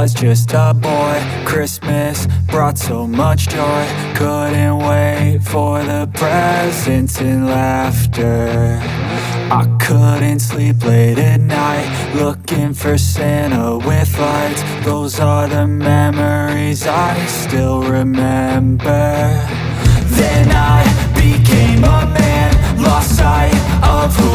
was just a boy. Christmas brought so much joy. Couldn't wait for the presents and laughter. I couldn't sleep late at night, looking for Santa with lights. Those are the memories I still remember. Then I became a man, lost sight of who